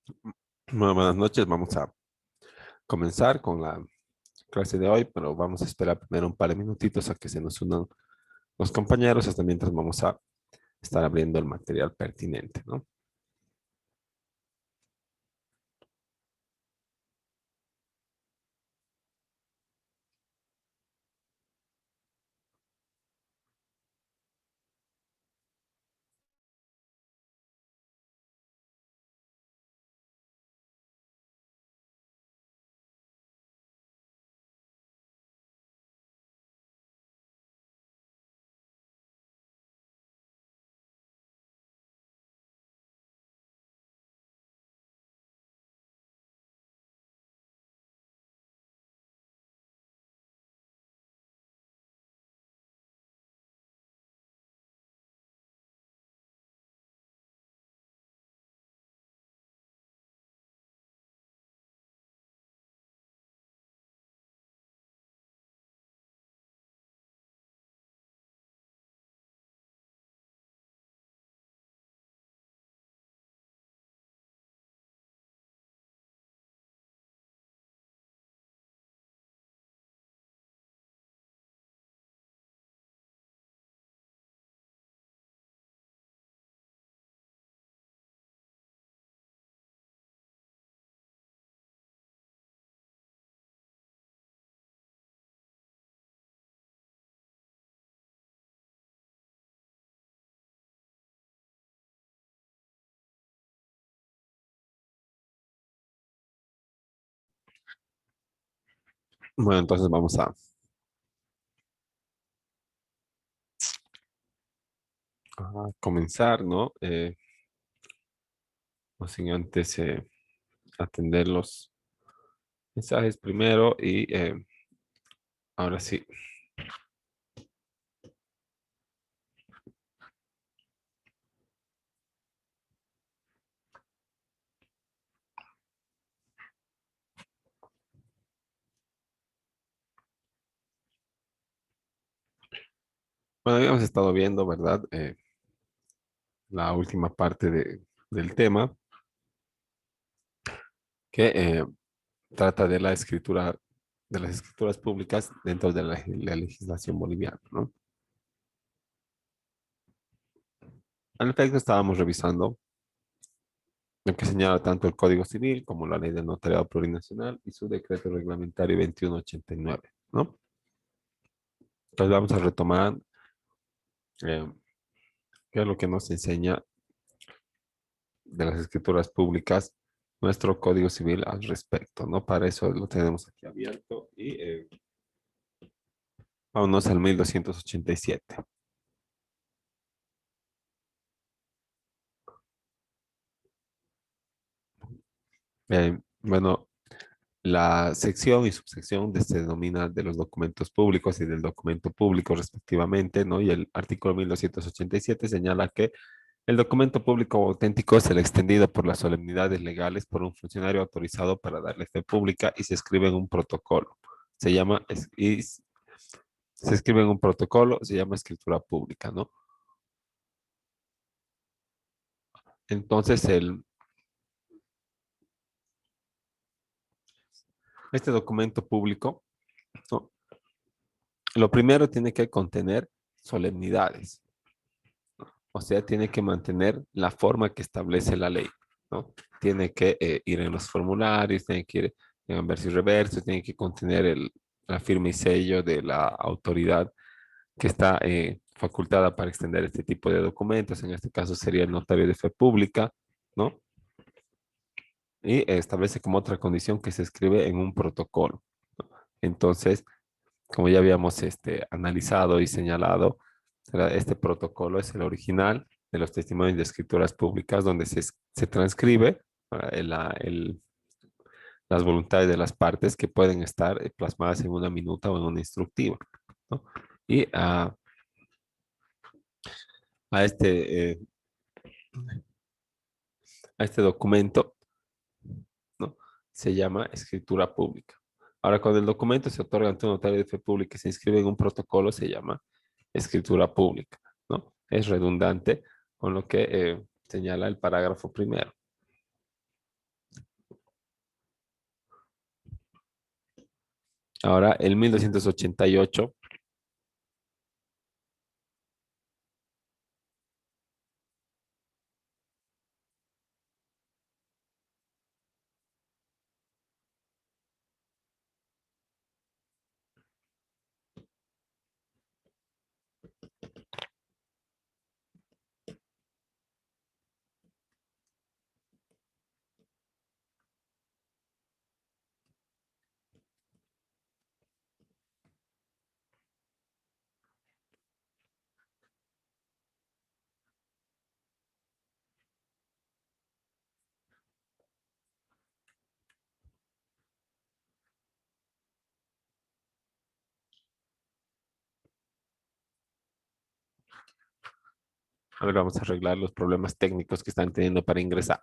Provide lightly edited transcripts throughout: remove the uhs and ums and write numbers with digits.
Bueno, buenas noches, vamos a comenzar con la clase de hoy, pero vamos a esperar primero un par de minutitos a que se nos unan los compañeros, hasta mientras vamos a estar abriendo el material pertinente, ¿no? Bueno, entonces vamos a comenzar, ¿no? No sin antes atender los mensajes primero y ahora sí. Bueno, habíamos estado viendo, ¿verdad? La última parte del tema que trata de la escritura, de las escrituras públicas dentro de la legislación boliviana, ¿no? Al efecto, estábamos revisando lo que señala tanto el Código Civil como la Ley del Notariado Plurinacional y su decreto reglamentario 2189, ¿no? Entonces vamos a retomar eh, qué es lo que nos enseña de las escrituras públicas nuestro Código Civil al respecto, ¿no? Para eso lo tenemos aquí abierto y vámonos al 1287. Bueno, la sección y subsección se denomina de los documentos públicos y del documento público respectivamente, ¿no? Y el artículo 1287 señala que el documento público o auténtico es el extendido por las solemnidades legales por un funcionario autorizado para darle fe pública y se escribe en un protocolo. Se llama, se escribe en un protocolo, se llama escritura pública, ¿no? Entonces, este documento público, ¿no? Lo primero tiene que contener solemnidades. O sea, tiene que mantener la forma que establece la ley, ¿no? Tiene que ir en los formularios, tiene que ir en anverso y reverso, tiene que contener la firma y sello de la autoridad que está facultada para extender este tipo de documentos. En este caso sería el notario de fe pública, ¿no? Y establece como otra condición que se escribe en un protocolo. Entonces, como ya habíamos analizado y señalado, este protocolo es el original de los testimonios de escrituras públicas donde se transcribe las voluntades de las partes que pueden estar plasmadas en una minuta o en una instructiva, ¿no? Y a a este documento, ¿no? Se llama escritura pública. Ahora, cuando el documento se otorga ante un notario de fe pública y se inscribe en un protocolo, se llama escritura pública, ¿no? Es redundante con lo que señala el parágrafo primero. Ahora, el 1288, a ver, vamos a arreglar los problemas técnicos que están teniendo para ingresar.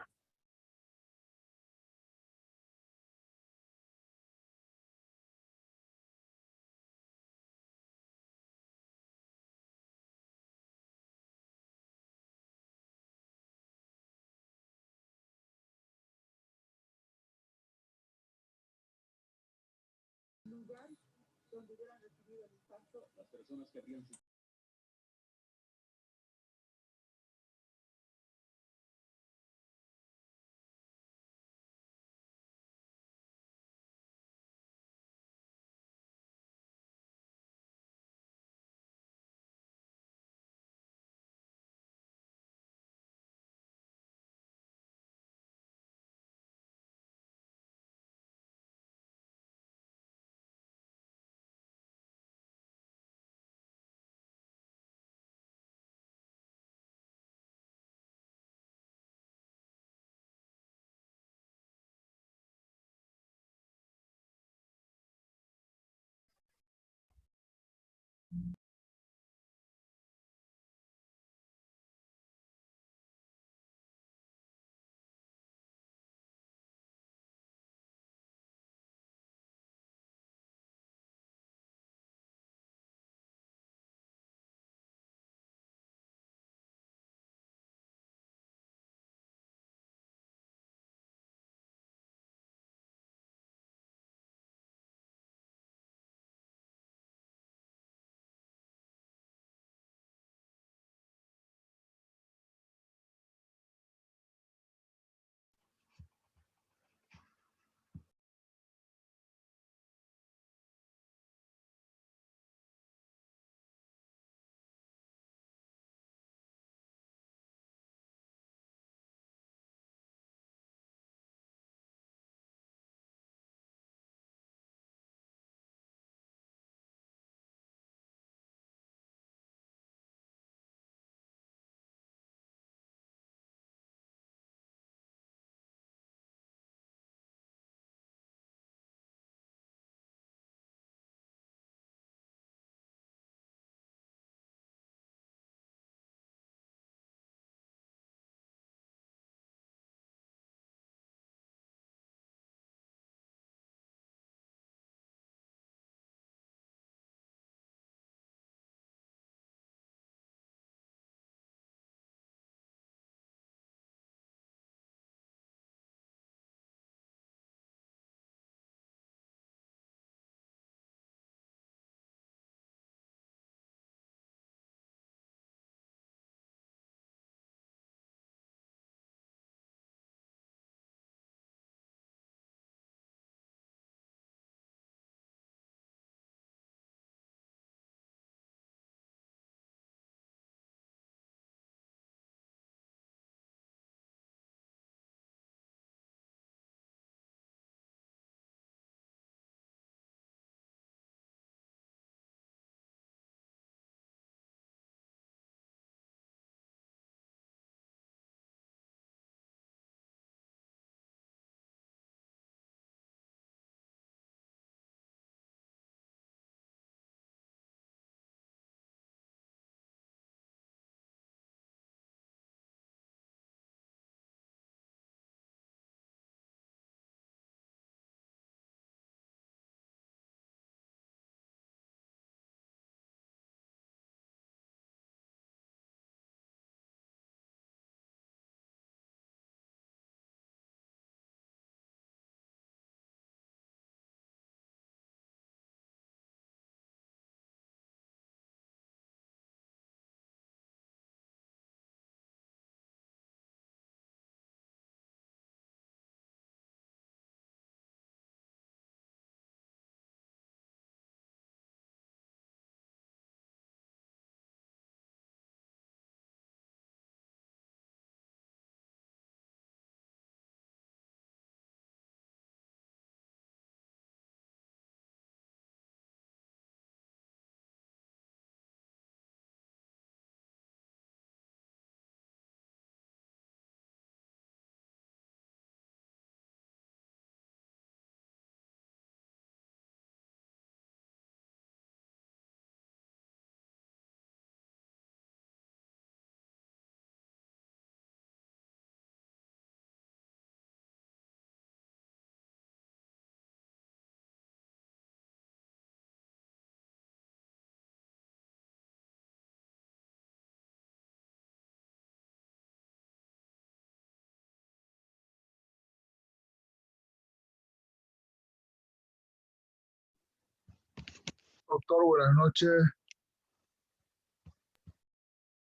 Doctor, buenas noches.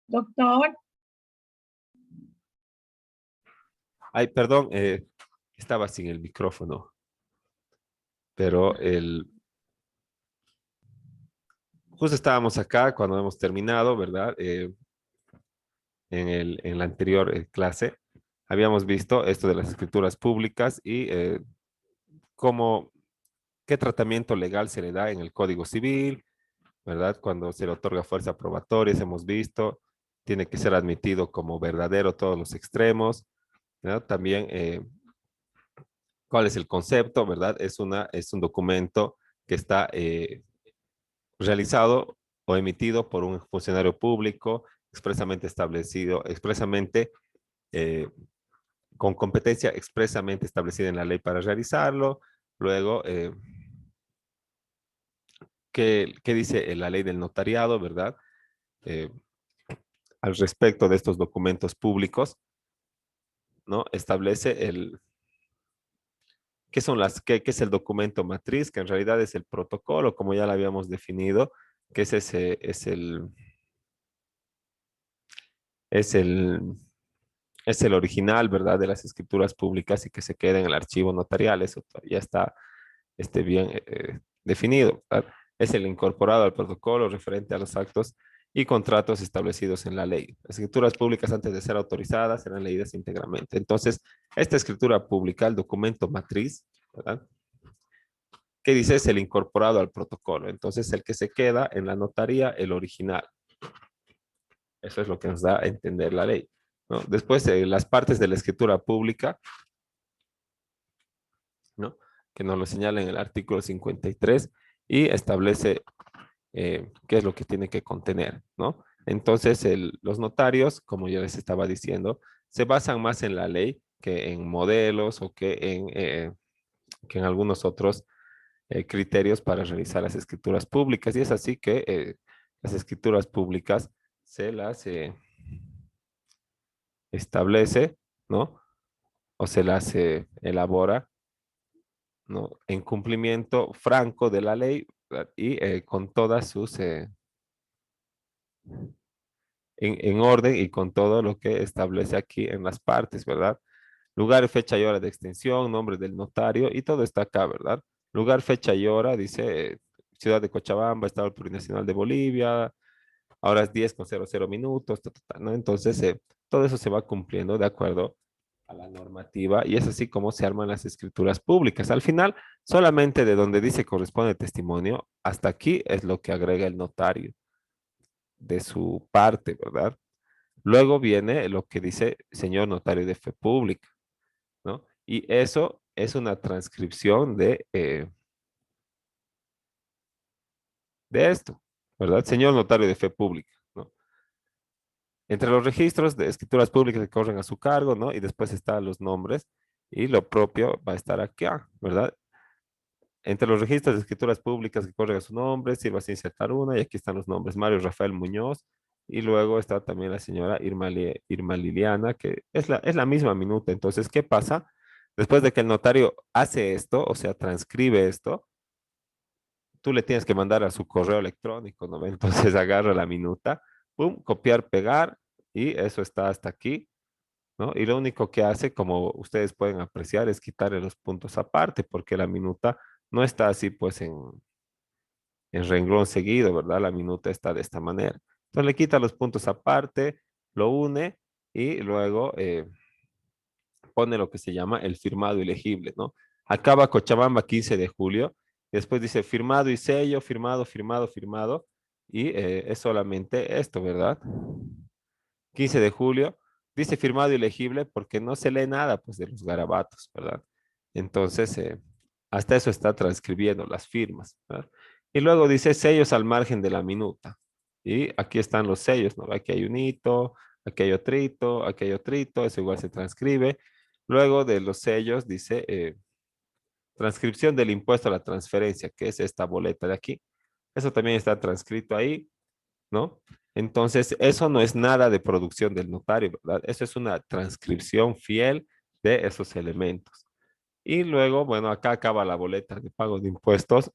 Doctor, Ay, perdón, estaba sin el micrófono, pero justo estábamos acá cuando hemos terminado, ¿verdad? En la anterior clase habíamos visto esto de las escrituras públicas y cómo, qué tratamiento legal se le da en el Código Civil, ¿verdad? Cuando se le otorga fuerza probatoria, hemos visto, tiene que ser admitido como verdadero todos los extremos, ¿verdad? También, ¿cuál es el concepto, verdad? Es un documento que está realizado o emitido por un funcionario público expresamente establecido, expresamente eh, con competencia expresamente establecida en la ley para realizarlo. Luego, ¿qué dice la ley del notariado, verdad? Eh, Al respecto de estos documentos públicos, ¿no? Establece qué es el documento matriz, que en realidad es el protocolo, como ya lo habíamos definido, que es el, es el original, ¿verdad? De las escrituras públicas y que se queda en el archivo notarial. Eso ya está bien definido, ¿verdad? Es el incorporado al protocolo referente a los actos y contratos establecidos en la ley. Las escrituras públicas, antes de ser autorizadas, serán leídas íntegramente. Entonces, esta escritura pública, el documento matriz, ¿verdad? ¿Qué dice? Es el incorporado al protocolo. Entonces, el que se queda en la notaría, el original. Eso es lo que nos da a entender la ley, ¿no? Después, las partes de la escritura pública, ¿no? Que nos lo señala en el artículo 53 y establece qué es lo que tiene que contener, ¿no? Entonces, los notarios, como ya les estaba diciendo, se basan más en la ley que en modelos o que en algunos otros criterios para realizar las escrituras públicas. Y es así que las escrituras públicas se las establece, ¿no? O se las elabora, ¿no? En cumplimiento franco de la ley, ¿verdad? Y con todas sus, en orden y con todo lo que establece aquí en las partes, ¿verdad? Lugar, fecha y hora de extensión, nombre del notario y todo está acá, ¿verdad? Lugar, fecha y hora, dice Ciudad de Cochabamba, Estado Plurinacional de Bolivia, ahora es 10:00 minutos, ¿no? Entonces, todo eso se va cumpliendo de acuerdo a la normativa y es así como se arman las escrituras públicas. Al final, solamente de donde dice corresponde testimonio, hasta aquí es lo que agrega el notario de su parte, ¿verdad? Luego viene lo que dice señor notario de fe pública, ¿no? Y eso es una transcripción de esto, ¿verdad? Señor notario de fe pública, ¿no? Entre los registros de escrituras públicas que corren a su cargo, ¿no? Y después están los nombres y lo propio va a estar acá, ¿verdad? Entre los registros de escrituras públicas que corren a su nombre, sirva a insertar una y aquí están los nombres, Mario Rafael Muñoz y luego está también la señora Irma Liliana, que es la misma minuta. Entonces, ¿qué pasa? Después de que el notario hace esto, o sea, transcribe esto, tú le tienes que mandar a su correo electrónico, ¿no? Entonces agarra la minuta, pum, copiar, pegar y eso está hasta aquí, ¿no? Y lo único que hace, como ustedes pueden apreciar, es quitarle los puntos aparte, porque la minuta no está así, pues, en renglón seguido, ¿verdad? La minuta está de esta manera. Entonces le quita los puntos aparte, lo une y luego pone lo que se llama el firmado ilegible, ¿no? Acaba Cochabamba 15 de julio, después dice firmado y sello, firmado, firmado, firmado, y es solamente esto, ¿verdad? 15 de julio, dice firmado ilegible porque no se lee nada, pues, de los garabatos, ¿verdad? Entonces, hasta eso está transcribiendo las firmas, ¿verdad? Y luego dice sellos al margen de la minuta. Y aquí están los sellos, ¿no? Aquí hay un hito, aquí hay otrito, eso igual se transcribe. Luego de los sellos dice transcripción del impuesto a la transferencia, que es esta boleta de aquí. Eso también está transcrito ahí, ¿no? Entonces, eso no es nada de producción del notario, ¿verdad? Eso es una transcripción fiel de esos elementos. Y luego, bueno, acá acaba la boleta de pago de impuestos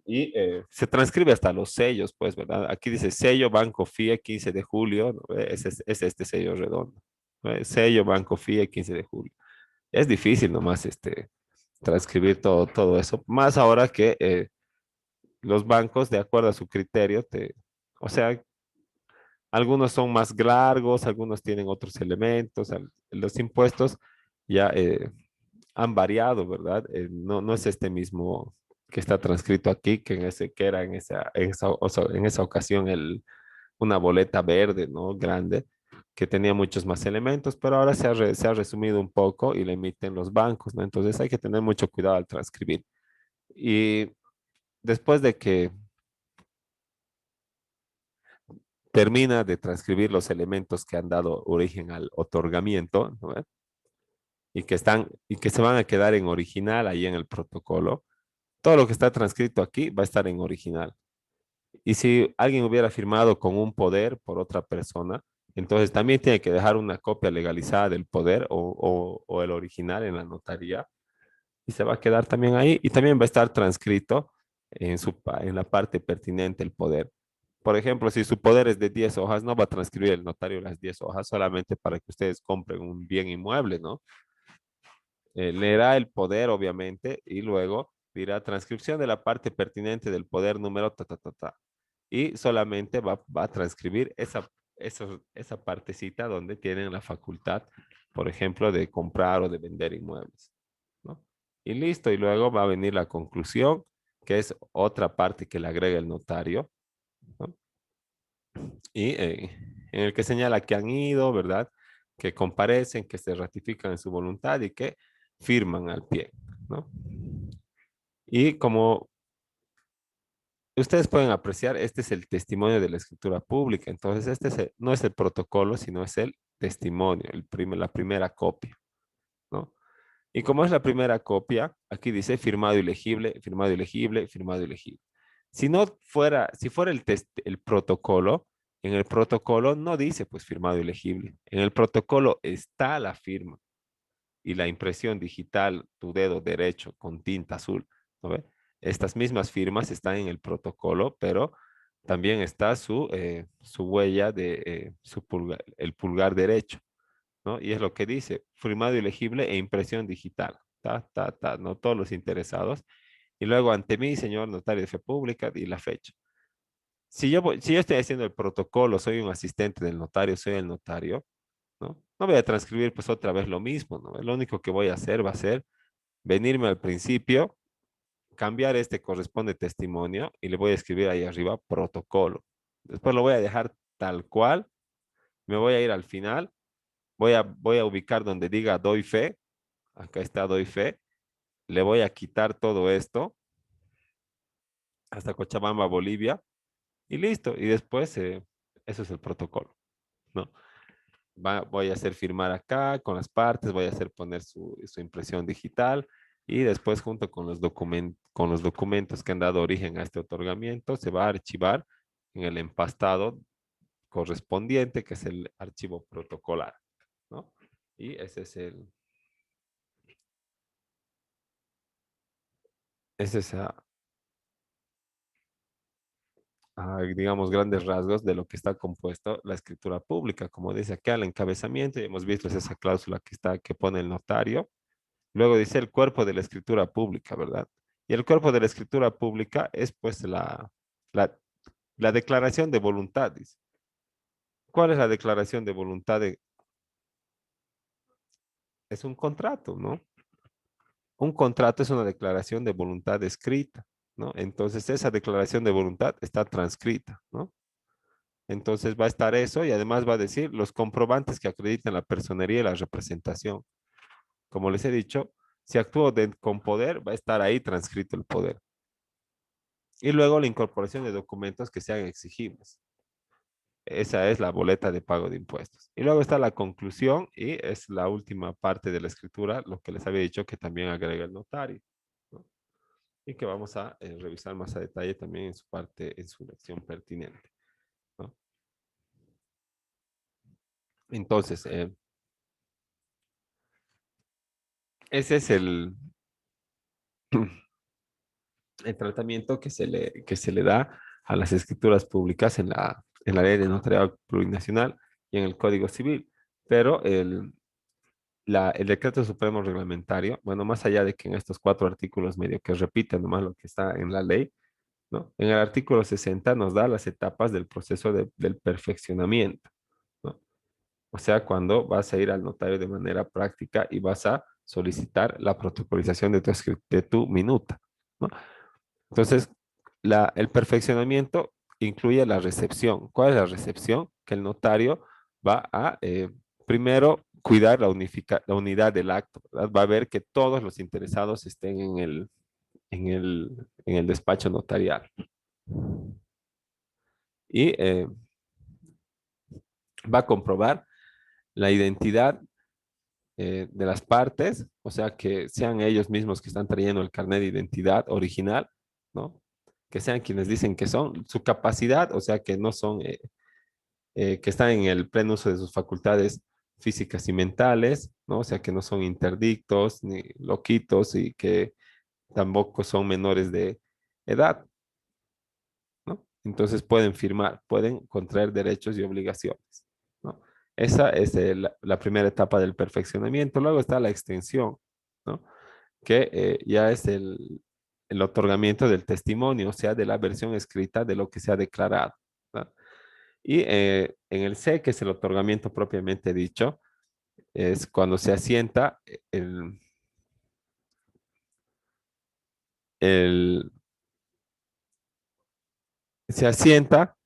Y se transcribe hasta los sellos, pues, ¿verdad? Aquí dice sello Banco FIE 15 de julio, ¿no? Es este sello redondo. ¿No? Sello Banco FIE 15 de julio. Es difícil nomás transcribir todo eso, más ahora que los bancos, de acuerdo a su criterio, o sea, algunos son más largos, algunos tienen otros elementos, los impuestos ya han variado, ¿verdad? No es este mismo que está transcrito aquí, que era en esa ocasión una boleta verde, ¿no? Grande, que tenía muchos más elementos, pero ahora se ha resumido un poco y le emiten los bancos, ¿no? Entonces hay que tener mucho cuidado al transcribir. Y después de que termina de transcribir los elementos que han dado origen al otorgamiento, ¿no? Y que se van a quedar en original ahí en el protocolo. Todo lo que está transcrito aquí va a estar en original. Y si alguien hubiera firmado con un poder por otra persona, entonces también tiene que dejar una copia legalizada del poder o el original en la notaría y se va a quedar también ahí y también va a estar transcrito en la parte pertinente el poder. Por ejemplo, si su poder es de 10 hojas, no va a transcribir el notario las 10 hojas solamente para que ustedes compren un bien inmueble, ¿no? Leerá el poder, obviamente, y luego dirá transcripción de la parte pertinente del poder número ta, ta, ta, ta. Y solamente va a transcribir esa partecita donde tienen la facultad, por ejemplo, de comprar o de vender inmuebles, ¿no? Y listo, y luego va a venir la conclusión, que es otra parte que le agrega el notario, ¿no? Y en el que señala que han ido, ¿verdad? Que comparecen, que se ratifican en su voluntad y que firman al pie, ¿no? Y como ustedes pueden apreciar, este es el testimonio de la escritura pública. Entonces, no es el protocolo, sino es el testimonio, la primera copia, ¿no? Y como es la primera copia, aquí dice firmado ilegible, firmado ilegible, firmado ilegible. Si fuera el protocolo, en el protocolo no dice pues firmado ilegible. En el protocolo está la firma y la impresión digital, tu dedo derecho con tinta azul, ¿no ve? Estas mismas firmas están en el protocolo, pero también está su huella el pulgar derecho, ¿no? Y es lo que dice, firmado ilegible e impresión digital, ¿no? Todos los interesados. Y luego ante mí, señor notario de fe pública, y la fecha. Si yo estoy haciendo el protocolo, soy un asistente del notario, soy el notario, ¿no? No voy a transcribir pues otra vez lo mismo, ¿no? Lo único que voy a hacer va a ser venirme al principio, cambiar este corresponde testimonio y le voy a escribir ahí arriba protocolo. Después lo voy a dejar tal cual, me voy a ir al final, voy a ubicar donde diga doy fe, acá está doy fe, le voy a quitar todo esto hasta Cochabamba, Bolivia, y listo. Y después, eso es el protocolo, ¿no? Voy a hacer firmar acá con las partes, voy a hacer poner su impresión digital y después junto con con los documentos que han dado origen a este otorgamiento, se va a archivar en el empastado correspondiente, que es el archivo protocolar, ¿no? Y ese es digamos, grandes rasgos de lo que está compuesto la escritura pública. Como dice acá, el encabezamiento, y hemos visto esa cláusula que pone el notario. Luego dice el cuerpo de la escritura pública, ¿verdad? Y el cuerpo de la escritura pública es pues la, la declaración de voluntad, dice. ¿Cuál es la declaración de voluntad? Es un contrato, ¿no? Un contrato es una declaración de voluntad escrita, ¿no? Entonces esa declaración de voluntad está transcrita, ¿no? Entonces va a estar eso y además va a decir los comprobantes que acreditan la personería y la representación. Como les he dicho, si actúo con poder, va a estar ahí transcrito el poder. Y luego la incorporación de documentos que sean exigibles. Esa es la boleta de pago de impuestos. Y luego está la conclusión y es la última parte de la escritura, lo que les había dicho que también agrega el notario, ¿no? Y que vamos a revisar más a detalle también en su parte, en su lección pertinente, ¿no? Entonces, ese es el tratamiento que se le da a las escrituras públicas en la ley de notariado plurinacional y en el Código Civil. Pero el decreto supremo reglamentario, bueno, más allá de que en estos 4 artículos medio que repiten nomás lo que está en la ley, ¿no? En el artículo 60 nos da las etapas del proceso del perfeccionamiento, ¿no? O sea, cuando vas a ir al notario de manera práctica y vas a solicitar la protocolización de tu minuta, ¿no? Entonces, el perfeccionamiento incluye la recepción. ¿Cuál es la recepción? Que el notario va a, primero, cuidar la unidad del acto, ¿verdad? Va a ver que todos los interesados estén en el despacho notarial. Y va a comprobar la identidad de las partes, o sea, que sean ellos mismos que están trayendo el carnet de identidad original, ¿no? Que sean quienes dicen que son, su capacidad, o sea, que no son, que están en el pleno uso de sus facultades físicas y mentales, ¿no? O sea, que no son interdictos ni loquitos y que tampoco son menores de edad, ¿no? Entonces pueden firmar, pueden contraer derechos y obligaciones, ¿no? Esa es la primera etapa del perfeccionamiento. Luego está la extensión, ¿no? Que ya es el otorgamiento del testimonio, o sea, de la versión escrita de lo que se ha declarado, ¿no? Y en el C, que es el otorgamiento propiamente dicho, es cuando se asienta el- se asienta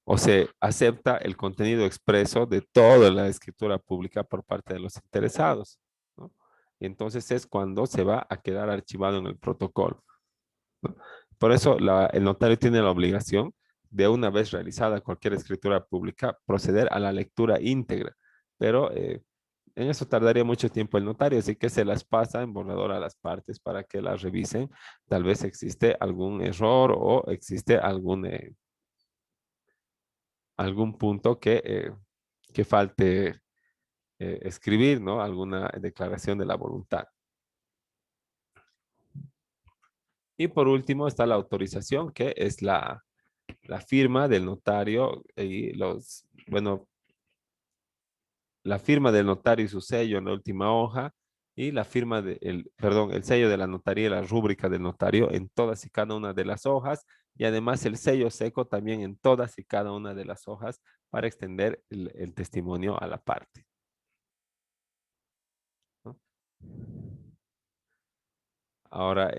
o se acepta el contenido expreso de toda la escritura pública por parte de los interesados, ¿no? Y entonces es cuando se va a quedar archivado en el protocolo, ¿no? Por eso el notario tiene la obligación de, una vez realizada cualquier escritura pública, proceder a la lectura íntegra, pero en eso tardaría mucho tiempo el notario, así que se las pasa en borrador a las partes para que las revisen. Tal vez existe algún error o existe algún punto que falte escribir, ¿no? Alguna declaración de la voluntad. Y por último está la autorización, que es la firma del notario y bueno, la firma del notario y su sello en la última hoja y la firma perdón, el sello de la notaría y la rúbrica del notario en todas y cada una de las hojas y además el sello seco también en todas y cada una de las hojas para extender el testimonio a la parte, ¿no? Ahora,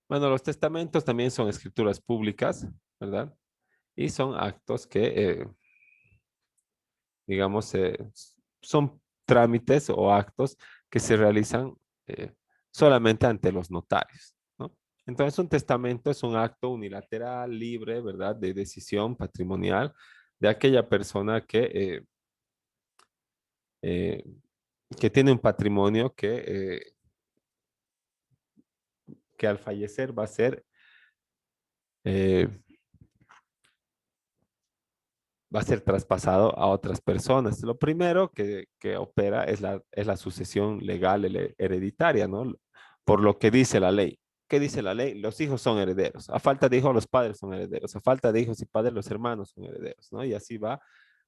bueno, los testamentos también son escrituras públicas, ¿verdad? Y son actos que, digamos, son trámites o actos que se realizan eh, solamente ante los notarios, ¿no? Entonces, un testamento es un acto unilateral, libre, ¿verdad? De decisión patrimonial de aquella persona eh, que tiene un patrimonio que al fallecer va a ser eh, va a ser traspasado a otras personas. Lo primero que opera es la sucesión legal hereditaria, ¿no? Por lo que dice la ley. ¿Qué dice la ley? Los hijos son herederos. A falta de hijos, los padres son herederos. A falta de hijos y padres, los hermanos son herederos, ¿no? Y así va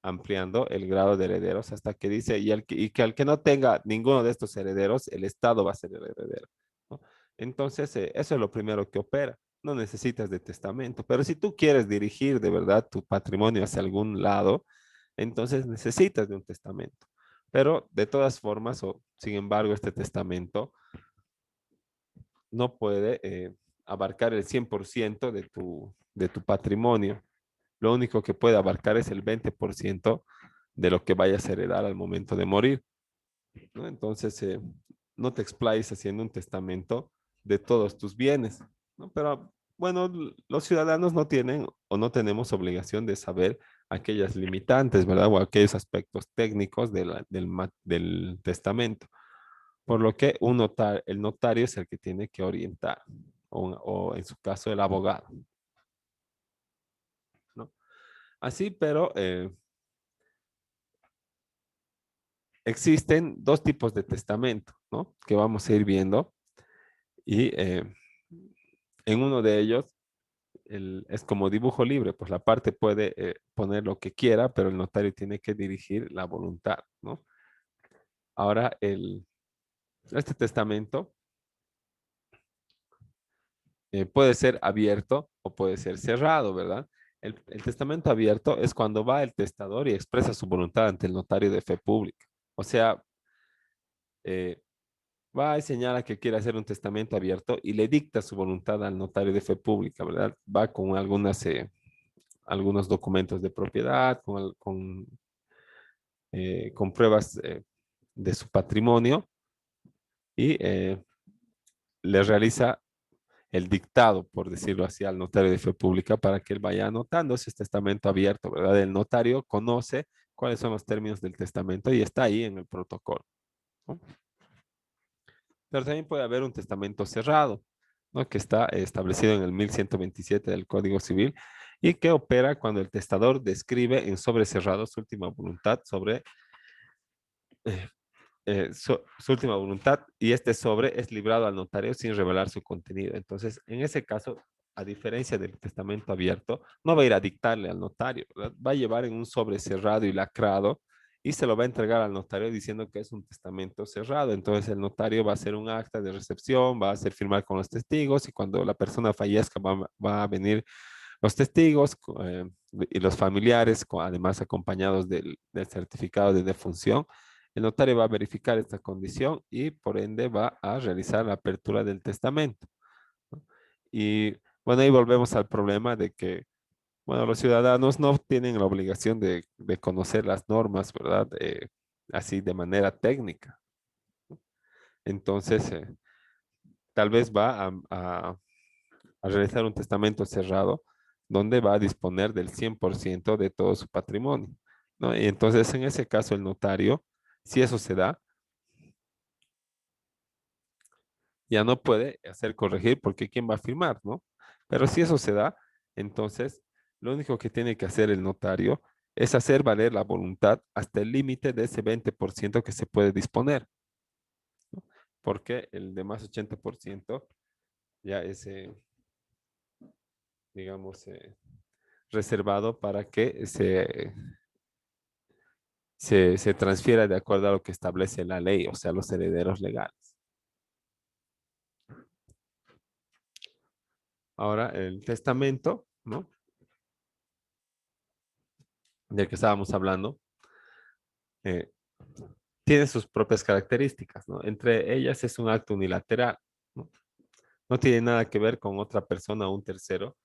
ampliando el grado de herederos hasta que dice, y que al que no tenga ninguno de estos herederos, el Estado va a ser el heredero, ¿no? Entonces, eso es lo primero que opera. No necesitas de testamento, pero si tú quieres dirigir de verdad tu patrimonio hacia algún lado, entonces necesitas de un testamento. Pero de todas formas, o sin embargo, este testamento no puede abarcar el 100% de tu patrimonio. Lo único que puede abarcar es el 20% de lo que vayas a heredar al momento de morir, ¿no? Entonces, no te explayes haciendo un testamento de todos tus bienes, ¿no? Pero bueno, los ciudadanos no tienen o no tenemos obligación de saber aquellas limitantes, ¿verdad? O aquellos aspectos técnicos del testamento. Por lo que el notario es el que tiene que orientar, o en su caso el abogado, ¿no? Así, pero existen dos tipos de testamento, ¿no? Que vamos a ir viendo. Y en uno de ellos es como dibujo libre, pues la parte puede poner lo que quiera, pero el notario tiene que dirigir la voluntad, ¿no? Ahora, este testamento puede ser abierto o puede ser cerrado, ¿verdad? El testamento abierto es cuando va el testador y expresa su voluntad ante el notario de fe pública. O sea, eh, va a señalar que quiere hacer un testamento abierto y le dicta su voluntad al notario de fe pública, ¿verdad? Va con algunos documentos de propiedad, con pruebas de su patrimonio y le realiza el dictado, por decirlo así, al notario de fe pública para que él vaya anotando ese testamento abierto, ¿verdad? El notario conoce cuáles son los términos del testamento y está ahí en el protocolo, ¿no? Pero también puede haber un testamento cerrado, ¿no? Que está establecido en el 1127 del Código Civil y que opera cuando el testador describe en sobre cerrado su última voluntad sobre eh, su última voluntad y este sobre es librado al notario sin revelar su contenido. Entonces, en ese caso, a diferencia del testamento abierto, no va a ir a dictarle al notario, ¿verdad? Va a llevar en un sobre cerrado y lacrado y se lo va a entregar al notario diciendo que es un testamento cerrado. Entonces, el notario va a hacer un acta de recepción, va a hacer firmar con los testigos y cuando la persona fallezca va a venir los testigos y los familiares, además acompañados del certificado de defunción. El notario va a verificar esta condición y por ende va a realizar la apertura del testamento, ¿no? Y bueno, ahí volvemos al problema de que, bueno, los ciudadanos no tienen la obligación de conocer las normas, ¿verdad? Así de manera técnica. Entonces, tal vez va a realizar un testamento cerrado donde va a disponer del 100% de todo su patrimonio, ¿no? Y entonces, en ese caso, el notario, si eso se da, ya no puede hacer corregir porque ¿quién va a firmar, no? Pero si eso se da, entonces lo único que tiene que hacer el notario es hacer valer la voluntad hasta el límite de ese 20% que se puede disponer, porque el demás 80% ya es, digamos, reservado para que se transfiera de acuerdo a lo que establece la ley, o sea, los herederos legales. Ahora, el testamento, ¿no? Del que estábamos hablando, eh, tiene sus propias características, ¿no? Entre ellas es un acto unilateral, ¿no? No tiene nada que ver con otra persona o un tercero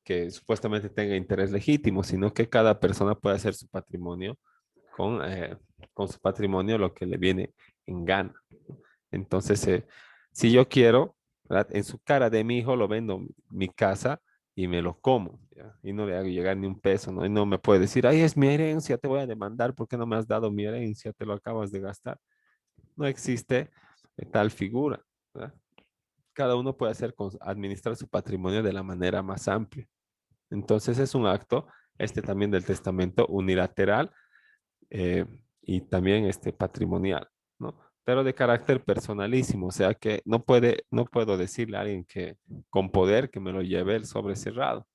que supuestamente tenga interés legítimo, sino que cada persona puede hacer su patrimonio con, eh, con su patrimonio lo que le viene en gana. Entonces, si yo quiero, ¿verdad? En su cara de mi hijo lo vendo mi casa y me lo como, ¿ya? Y no le hago llegar ni un peso, ¿no? Y no me puede decir, ay, es mi herencia, te voy a demandar porque no me has dado mi herencia, te lo acabas de gastar. No existe tal figura, ¿verdad? Cada uno puede administrar su patrimonio de la manera más amplia. Entonces es un acto, este también del testamento unilateral eh, y también este patrimonial, ¿no? Pero de carácter personalísimo, o sea que no puedo decirle a alguien que con poder que me lo lleve el sobre cerrado,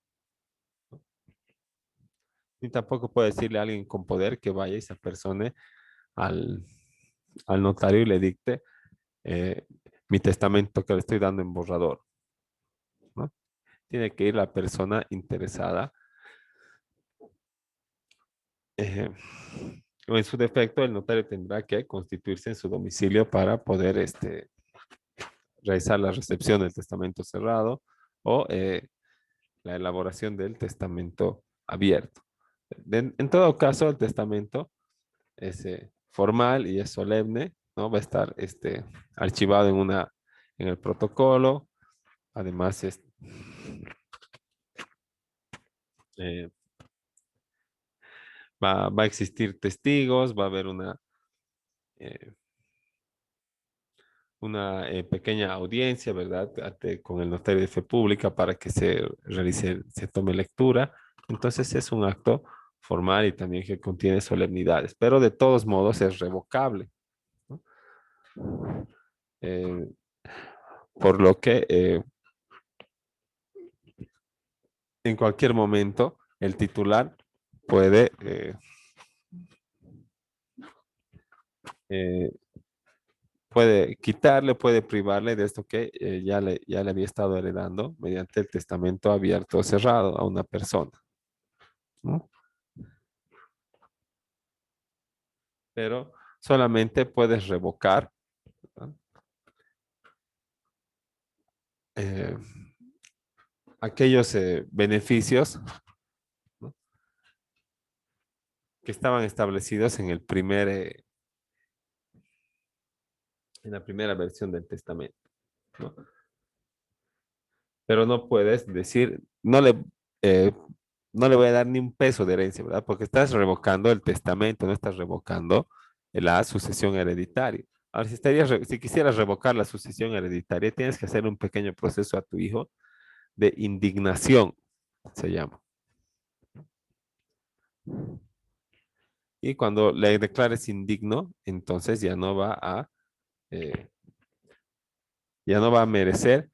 ni tampoco puedo decirle a alguien con poder que vaya y se apersone al, al notario y le dicte eh, mi testamento que le estoy dando en borrador, ¿no? Tiene que ir la persona interesada. eh, o en su defecto, el notario tendrá que constituirse en su domicilio para poder realizar la recepción del testamento cerrado o la elaboración del testamento abierto. En todo caso, el testamento es formal y es solemne, ¿no? Va a estar archivado en el protocolo. Además, eh, va a existir testigos, va a haber eh, una pequeña audiencia, ¿verdad? Con el notario de fe pública para que se tome lectura. Entonces es un acto formal y también que contiene solemnidades, pero de todos modos es revocable, ¿no? Eh, por lo que en cualquier momento el titular puede, eh, puede quitarle, puede privarle de esto que ya le había estado heredando mediante el testamento abierto o cerrado a una persona, ¿no? Pero solamente puedes revocar, ¿no? eh, aquellos beneficios, ¿no? Que estaban establecidos en la primera versión del testamento, ¿no? Pero no puedes decir, eh, no le voy a dar ni un peso de herencia, ¿verdad? Porque estás revocando el testamento, no estás revocando la sucesión hereditaria. Ahora, si quisieras revocar la sucesión hereditaria, tienes que hacer un pequeño proceso a tu hijo de indignación, se llama. Y cuando le declares indigno, entonces eh, ya no va a merecer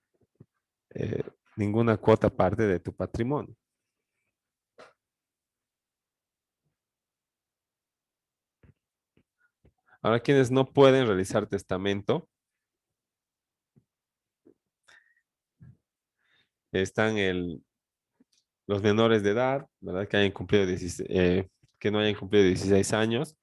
eh, ninguna cuota parte de tu patrimonio. Ahora, quienes no pueden realizar testamento están los menores de edad, ¿verdad? Que no hayan cumplido 16 años.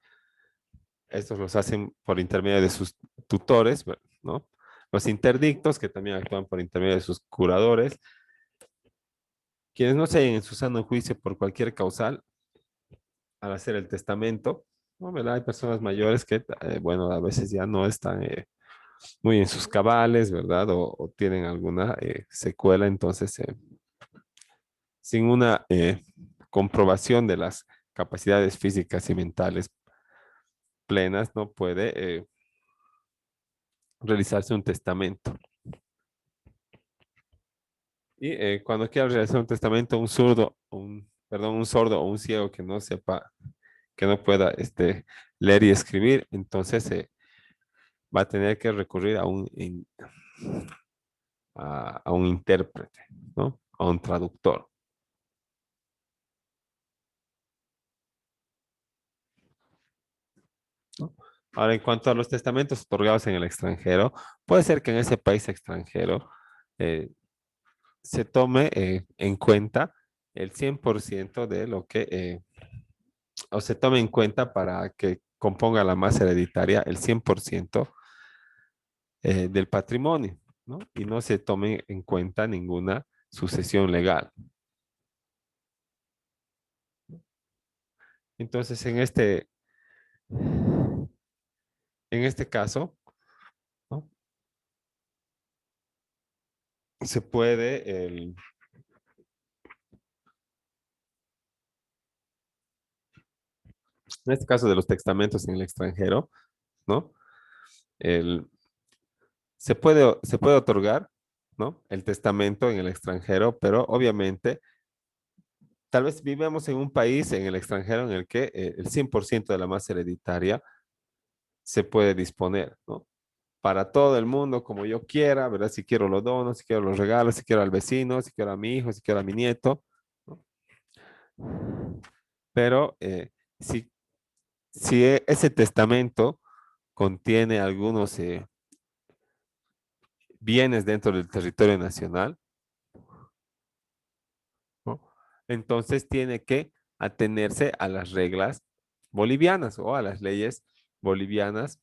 Estos los hacen por intermedio de sus tutores, ¿no? Los interdictos, que también actúan por intermedio de sus curadores. Quienes no se hallen en su sano juicio por cualquier causal al hacer el testamento, ¿no? ¿Verdad? Hay personas mayores que, bueno, a veces ya no están muy en sus cabales, ¿verdad? O tienen alguna secuela, entonces, sin una comprobación de las capacidades físicas y mentales plenas, no puede realizarse un testamento. Y cuando quiera realizar un testamento, un sordo o un ciego que no sepa, que no pueda leer y escribir, entonces va a tener que recurrir a un intérprete, ¿no? A un traductor. ¿No? Ahora, en cuanto a los testamentos otorgados en el extranjero, puede ser que en ese país extranjero eh, se tome en cuenta el 100% de lo que, o se tome en cuenta para que componga la masa hereditaria el 100% del patrimonio, ¿no? Y no se tome en cuenta ninguna sucesión legal. Entonces, en este caso, ¿no? Se puede, en este caso de los testamentos en el extranjero, ¿no? El, se puede otorgar, ¿no? El testamento en el extranjero, pero obviamente, tal vez vivamos en un país en el extranjero en el que el 100% de la masa hereditaria se puede disponer, ¿no? Para todo el mundo, como yo quiera, ¿verdad? Si quiero lo dono, si quiero los regalos, si quiero al vecino, si quiero a mi hijo, si quiero a mi nieto, ¿no? Pero si ese testamento contiene algunos bienes dentro del territorio nacional, ¿no? Entonces tiene que atenerse a las reglas bolivianas o a las leyes bolivianas,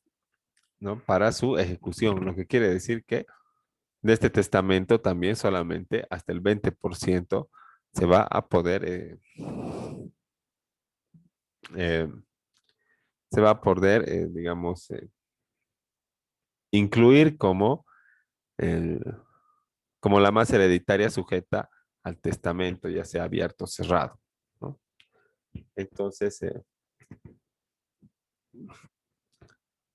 ¿no? Para su ejecución, lo que quiere decir que de este testamento también solamente hasta el 20% se va a poder, eh, digamos, incluir como la más hereditaria sujeta al testamento, ya sea abierto o cerrado, ¿no? Entonces,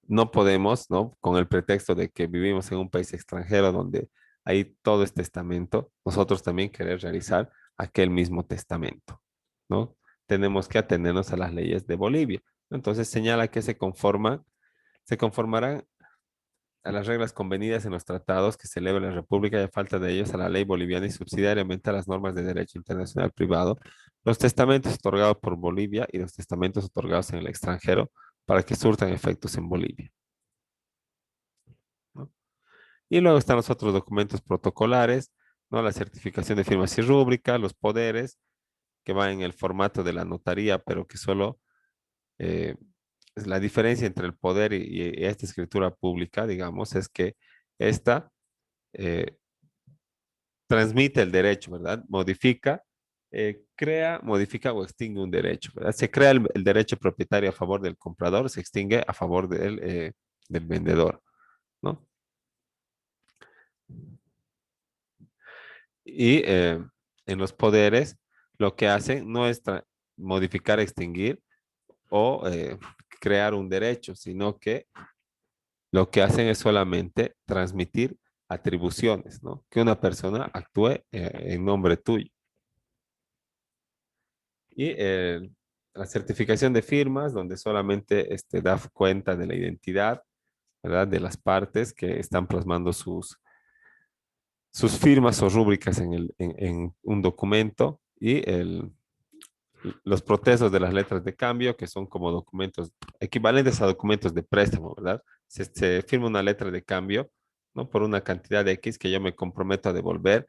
no podemos, ¿no? Con el pretexto de que vivimos en un país extranjero donde hay todo este testamento, nosotros también querer realizar aquel mismo testamento, ¿no? tenemos que atenernos a las leyes de Bolivia. Entonces señala que se conformarán a las reglas convenidas en los tratados que celebra la República y a falta de ellos a la ley boliviana y subsidiariamente a las normas de derecho internacional privado, los testamentos otorgados por Bolivia y los testamentos otorgados en el extranjero para que surtan efectos en Bolivia, ¿no? Y luego están los otros documentos protocolares, ¿no? La certificación de firmas y rúbrica, los poderes, que van en el formato de la notaría, pero que solo eh, es la diferencia entre el poder y esta escritura pública, digamos, es que esta eh, transmite el derecho, ¿verdad? Modifica, crea, modifica o extingue un derecho, ¿verdad? Se crea el derecho propietario a favor del comprador, se extingue a favor del vendedor, ¿no? Y en los poderes, lo que hacen no es modificar, extinguir o crear un derecho, sino que lo que hacen es solamente transmitir atribuciones, ¿no? Que una persona actúe en nombre tuyo. Y la certificación de firmas, donde solamente da cuenta de la identidad, ¿verdad? De las partes que están plasmando sus firmas o rúbricas en un documento. Y los protestos de las letras de cambio, que son como documentos equivalentes a documentos de préstamo, ¿verdad? Se firma una letra de cambio, ¿no? Por una cantidad de X que yo me comprometo a devolver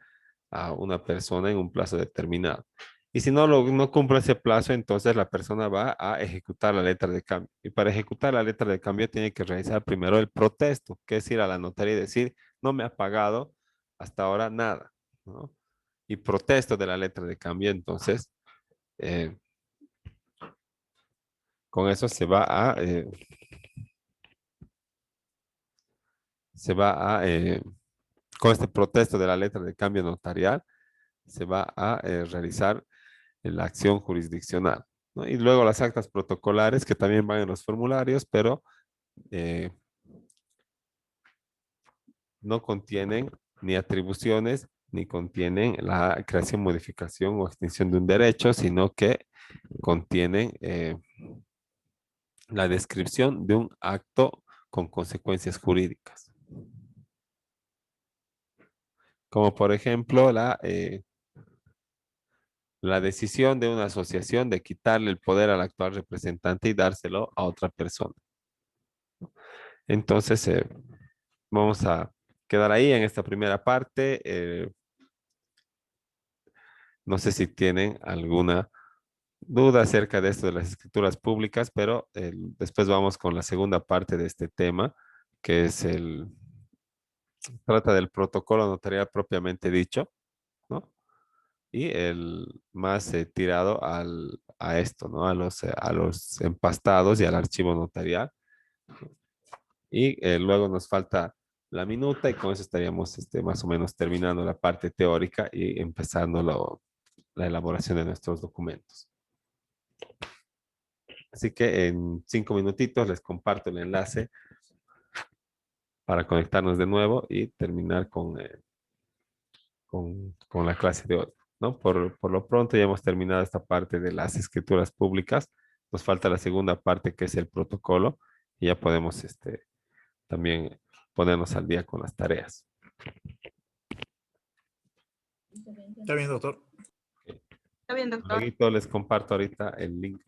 a una persona en un plazo determinado. Y si no cumple ese plazo, entonces la persona va a ejecutar la letra de cambio. Y para ejecutar la letra de cambio tiene que realizar primero el protesto, que es ir a la notaría y decir, no me ha pagado hasta ahora nada, ¿no? Y protesto de la letra de cambio, entonces eh, con eso con este protesto de la letra de cambio notarial, se va a realizar la acción jurisdiccional, ¿no? Y luego las actas protocolares que también van en los formularios, pero eh, no contienen ni atribuciones, ni contienen la creación, modificación o extinción de un derecho, sino que contienen la descripción de un acto con consecuencias jurídicas. Como por ejemplo la decisión de una asociación de quitarle el poder al actual representante y dárselo a otra persona. Entonces, vamos a quedar ahí en esta primera parte. No sé si tienen alguna duda acerca de esto de las escrituras públicas, pero después vamos con la segunda parte de este tema, que es trata del protocolo notarial propiamente dicho, ¿no? Y el más tirado a esto, ¿no? A los empastados y al archivo notarial. Y luego nos falta la minuta y con eso estaríamos más o menos terminando la parte teórica y empezando la elaboración de nuestros documentos. Así que en 5 minutitos les comparto el enlace para conectarnos de nuevo y terminar con la clase de hoy, ¿no? Por lo pronto ya hemos terminado esta parte de las escrituras públicas. Nos falta la segunda parte que es el protocolo y ya podemos también ponernos al día con las tareas. Está bien, doctor. Está bien, doctor. Luego les comparto ahorita el link